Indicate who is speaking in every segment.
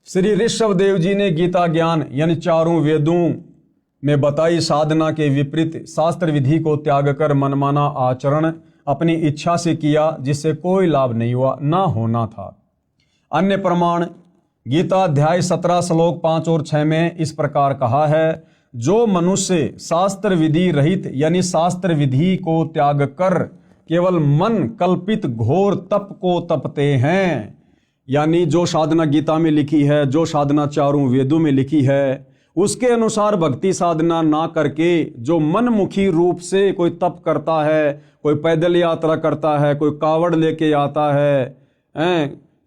Speaker 1: श्री ऋषभ देव जी ने गीता ज्ञान यानी चारों वेदों में बताई साधना के विपरीत शास्त्र विधि को त्याग कर मनमाना आचरण अपनी इच्छा से किया, जिससे कोई लाभ नहीं हुआ, ना होना था। अन्य प्रमाण गीता अध्याय 17 श्लोक 5 और 6 में इस प्रकार कहा है, जो मनुष्य शास्त्र विधि रहित यानी शास्त्र विधि को त्याग कर केवल मन कल्पित घोर तप को तपते हैं, यानी जो साधना गीता में लिखी है, जो साधना चारों वेदों में लिखी है, उसके अनुसार भक्ति साधना ना करके जो मनमुखी रूप से कोई तप करता है, कोई पैदल यात्रा करता है, कोई कावड़ लेके आता है,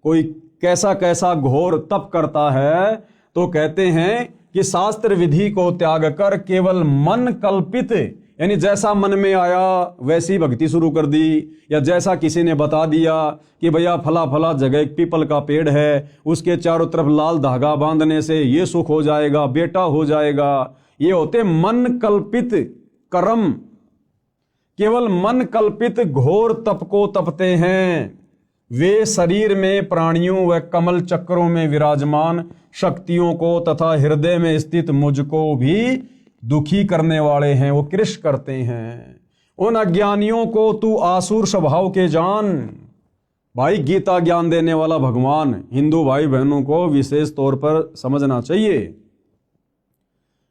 Speaker 1: कोई कैसा कैसा घोर तप करता है, तो कहते हैं कि शास्त्र विधि को त्याग कर केवल मन कल्पित यानी जैसा मन में आया वैसी भक्ति शुरू कर दी, या जैसा किसी ने बता दिया कि भैया फला फला जगह एक पीपल का पेड़ है, उसके चारों तरफ लाल धागा बांधने से ये सुख हो जाएगा, बेटा हो जाएगा, ये होते मन कल्पित कर्म। केवल मन कल्पित घोर तप को तपते हैं। वे शरीर में प्राणियों व कमल चक्रों में विराजमान शक्तियों को तथा हृदय में स्थित मुझको भी दुखी करने वाले हैं, वो कृष करते हैं। उन अज्ञानियों को तू आसुर स्वभाव के जान। भाई गीता ज्ञान देने वाला भगवान हिंदू भाई बहनों को विशेष तौर पर समझना चाहिए।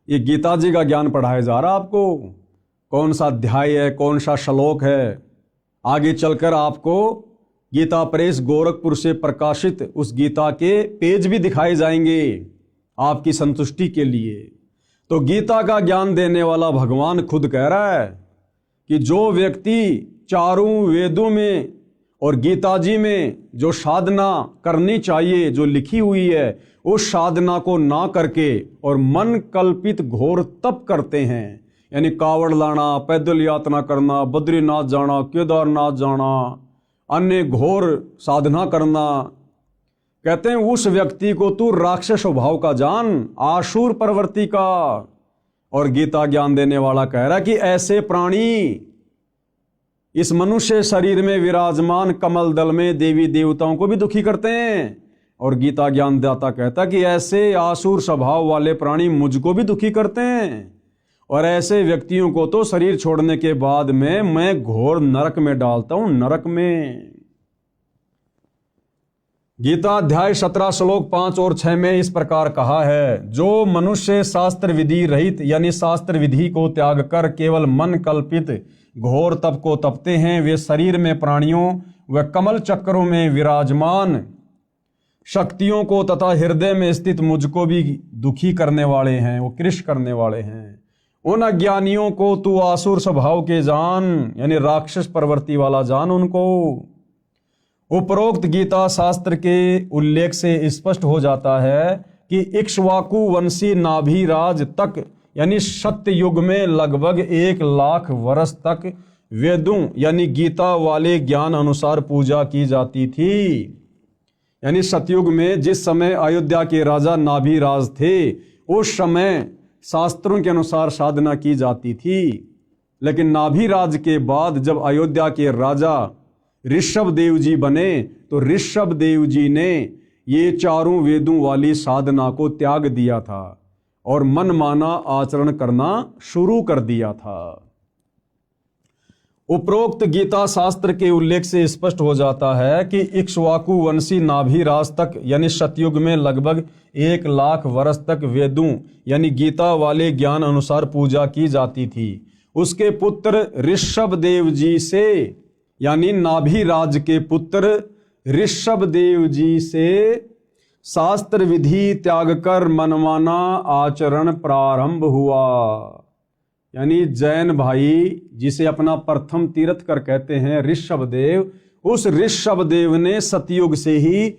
Speaker 1: ये गीता जी का ज्ञान पढ़ाया जा रहा आपको, कौन सा अध्याय है, कौन सा श्लोक है। आगे चलकर आपको गीता प्रेस गोरखपुर से प्रकाशित उस गीता के पेज भी दिखाए जाएंगे आपकी संतुष्टि के लिए। तो गीता का ज्ञान देने वाला भगवान खुद कह रहा है कि जो व्यक्ति चारों वेदों में और गीता जी में जो साधना करनी चाहिए, जो लिखी हुई है, उस साधना को ना करके और मन कल्पित घोर तप करते हैं, यानी कावड़ लाना, पैदल यात्रा करना, बद्रीनाथ जाना, केदारनाथ जाना, अन्य घोर साधना करना, कहते हैं उस व्यक्ति को तू राक्षस स्वभाव का जान, आसुर प्रवृत्ति का। और गीता ज्ञान देने वाला कह रहा है कि ऐसे प्राणी इस मनुष्य शरीर में विराजमान कमल दल में देवी देवताओं को भी दुखी करते हैं। और गीता ज्ञान दाता कहता कि ऐसे आसुर स्वभाव वाले प्राणी मुझको भी दुखी करते हैं, और ऐसे व्यक्तियों को तो शरीर छोड़ने के बाद में मैं घोर नरक में डालता हूं, नरक में। गीता अध्याय 17 श्लोक 5 और 6 में इस प्रकार कहा है, जो मनुष्य शास्त्र विधि रहित यानी शास्त्र विधि को त्याग कर केवल मन कल्पित घोर तप को तपते हैं, वे शरीर में प्राणियों व कमल चक्रों में विराजमान शक्तियों को तथा हृदय में स्थित मुझको भी दुखी करने वाले हैं, वो कृष करने वाले हैं। उन अज्ञानियों को तू आसुर स्वभाव के जान, यानी राक्षस प्रवृत्ति वाला जान उनको। उपरोक्त गीता शास्त्र के उल्लेख से स्पष्ट हो जाता है कि इक्ष्वाकु वंशी नाभिराज तक यानी सत्य युग में लगभग 1,00,000 वर्ष तक वेदों यानी गीता वाले ज्ञान अनुसार पूजा की जाती थी। यानी सतयुग में जिस समय अयोध्या के राजा नाभिराज थे, उस समय शास्त्रों के अनुसार साधना की जाती थी। लेकिन नाभिराज के बाद जब अयोध्या के राजा ऋषभ देव जी बने, तो ऋषभ देव जी ने ये चारों वेदों वाली साधना को त्याग दिया था और मनमाना आचरण करना शुरू कर दिया था। उपरोक्त गीता शास्त्र के उल्लेख से स्पष्ट हो जाता है कि इक्ष्वाकु वंशी नाभिराज तक यानी सतयुग में लगभग 1,00,000 वर्ष तक वेदों यानी गीता वाले ज्ञान अनुसार पूजा की जाती थी। उसके पुत्र ऋषभ देव जी से यानी नाभिराज के पुत्र ऋषभ देव जी से शास्त्र विधि त्याग कर मनमाना आचरण प्रारंभ हुआ। यानी जैन भाई जिसे अपना प्रथम तीर्थकर कहते हैं ऋषभ देव, उस ऋषभ देव ने सतयुग से ही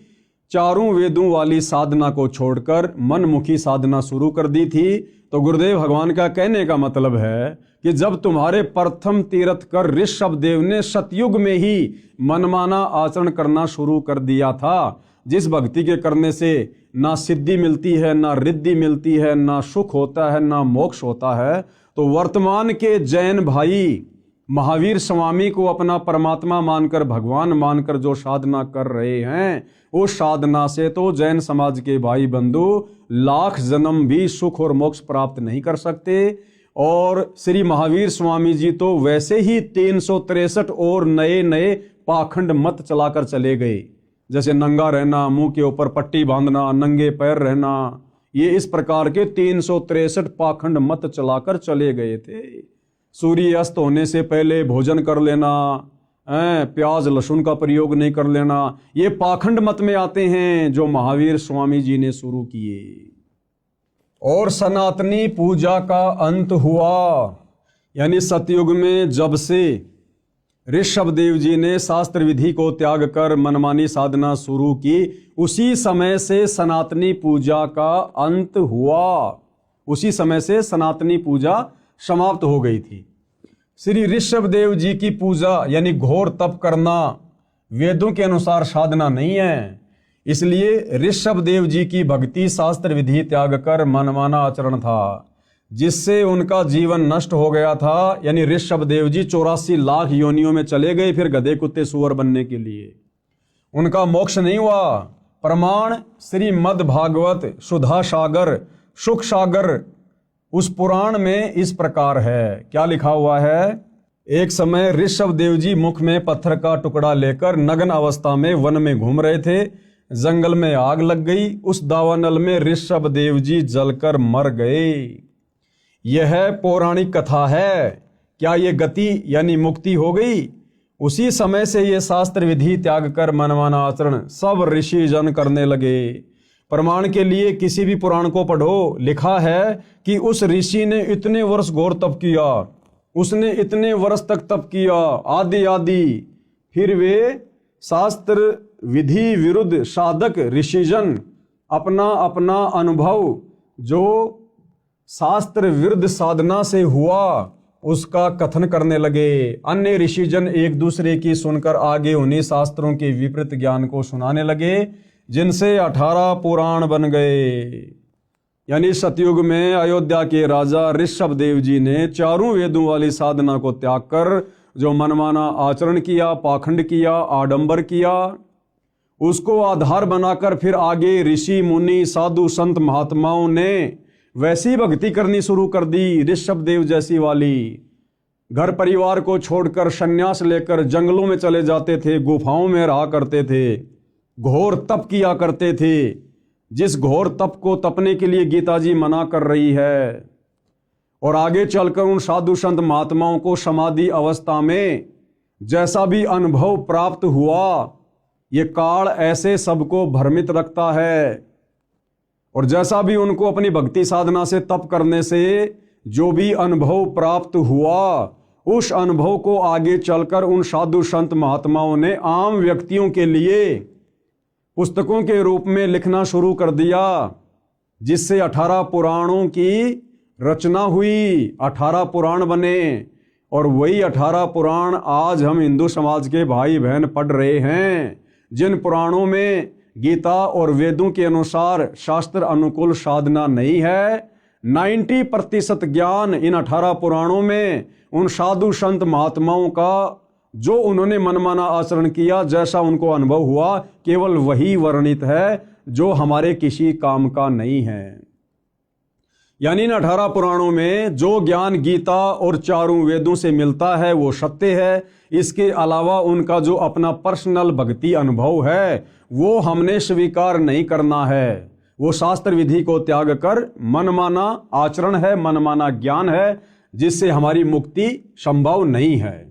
Speaker 1: चारों वेदों वाली साधना को छोड़कर मनमुखी साधना शुरू कर दी थी। तो गुरुदेव भगवान का कहने का मतलब है कि जब तुम्हारे प्रथम तीर्थकर ऋषभ देव ने सतयुग में ही मनमाना आचरण करना शुरू कर दिया था, जिस भक्ति के करने से ना सिद्धि मिलती है, ना रिद्धि मिलती है, ना सुख होता है, ना मोक्ष होता है, तो वर्तमान के जैन भाई महावीर स्वामी को अपना परमात्मा मानकर, भगवान मानकर जो साधना कर रहे हैं, उस साधना से तो जैन समाज के भाई बंधु लाख जन्म भी सुख और मोक्ष प्राप्त नहीं कर सकते। और श्री महावीर स्वामी जी तो वैसे ही 363 और नए नए पाखंड मत चलाकर चले गए, जैसे नंगा रहना, मुंह के ऊपर पट्टी बांधना, नंगे पैर रहना, ये इस प्रकार के 363 पाखंड मत चलाकर चले गए थे। सूर्य अस्त होने से पहले भोजन कर लेना, प्याज लहसुन का प्रयोग नहीं कर लेना, ये पाखंड मत में आते हैं जो महावीर स्वामी जी ने शुरू किए। और सनातनी पूजा का अंत हुआ, यानी सतयुग में जब से ऋषभ देव जी ने शास्त्र विधि को त्याग कर मनमानी साधना शुरू की, उसी समय से सनातनी पूजा का अंत हुआ, उसी समय से सनातनी पूजा समाप्त हो गई थी। श्री ऋषभ देव जी की पूजा यानी घोर तप करना वेदों के अनुसार साधना नहीं है, इसलिए ऋषभ देव जी की भक्ति शास्त्र विधि त्याग कर मनमाना आचरण था, जिससे उनका जीवन नष्ट हो गया था। यानी ऋषभ देव जी 84 लाख योनियों में चले गए फिर गधे कुत्ते सुअर बनने के लिए, उनका मोक्ष नहीं हुआ। प्रमाण श्रीमद् भागवत सुधा सागर सुख सागर उस पुराण में इस प्रकार है। क्या लिखा हुआ है? एक समय ऋषभ देव जी मुख में पत्थर का टुकड़ा लेकर नग्न अवस्था में वन में घूम रहे थे। जंगल में आग लग गई, उस दावानल में ऋषभ देव जी जलकर मर गए। यह पौराणिक कथा है। क्या ये गति यानी मुक्ति हो गई? उसी समय से ये शास्त्र विधि त्याग कर मनमाना आचरण सब ऋषि जन करने लगे। प्रमाण के लिए किसी भी पुराण को पढ़ो, लिखा है कि उस ऋषि ने इतने वर्ष घोर तप किया, उसने इतने वर्ष तक तप किया आदि आदि, फिर वे शास्त्र विधि विरुद्ध साधक ऋषिजन अपना अपना अनुभव जो शास्त्र विरुद्ध साधना से हुआ उसका कथन करने लगे। अन्य ऋषिजन एक दूसरे की सुनकर आगे उन्हीं शास्त्रों के विपरीत ज्ञान को सुनाने लगे, जिनसे 18 पुराण बन गए। यानी सतयुग में अयोध्या के राजा ऋषभ देव जी ने चारों वेदों वाली साधना को त्याग कर जो मनमाना आचरण किया, पाखंड किया, आडंबर किया, उसको आधार बनाकर फिर आगे ऋषि मुनि साधु संत महात्माओं ने वैसी भक्ति करनी शुरू कर दी ऋषभ देव जैसी वाली। घर परिवार को छोड़कर संन्यास लेकर जंगलों में चले जाते थे, गुफाओं में रहा करते थे, घोर तप किया करते थे, जिस घोर तप को तपने के लिए गीता जी मना कर रही है। और आगे चलकर उन साधु संत महात्माओं को समाधि अवस्था में जैसा भी अनुभव प्राप्त हुआ, ये काल ऐसे सबको भ्रमित रखता है। और जैसा भी उनको अपनी भक्ति साधना से तप करने से जो भी अनुभव प्राप्त हुआ, उस अनुभव को आगे चलकर उन साधु संत महात्माओं ने आम व्यक्तियों के लिए पुस्तकों के रूप में लिखना शुरू कर दिया, जिससे 18 पुराणों की रचना हुई, 18 पुराण बने। और वही 18 पुराण आज हम हिंदू समाज के भाई बहन पढ़ रहे हैं, जिन पुराणों में गीता और वेदों के अनुसार शास्त्र अनुकूल साधना नहीं है। 90% ज्ञान इन 18 पुराणों में उन साधु संत महात्माओं का जो उन्होंने मनमाना आचरण किया, जैसा उनको अनुभव हुआ, केवल वही वर्णित है जो हमारे किसी काम का नहीं है। यानी इन 18 पुराणों में जो ज्ञान गीता और चारों वेदों से मिलता है वो सत्य है। इसके अलावा उनका जो अपना पर्सनल भक्ति अनुभव है वो हमने स्वीकार नहीं करना है। वो शास्त्र विधि को त्याग कर मनमाना आचरण है, मनमाना ज्ञान है, जिससे हमारी मुक्ति संभव नहीं है।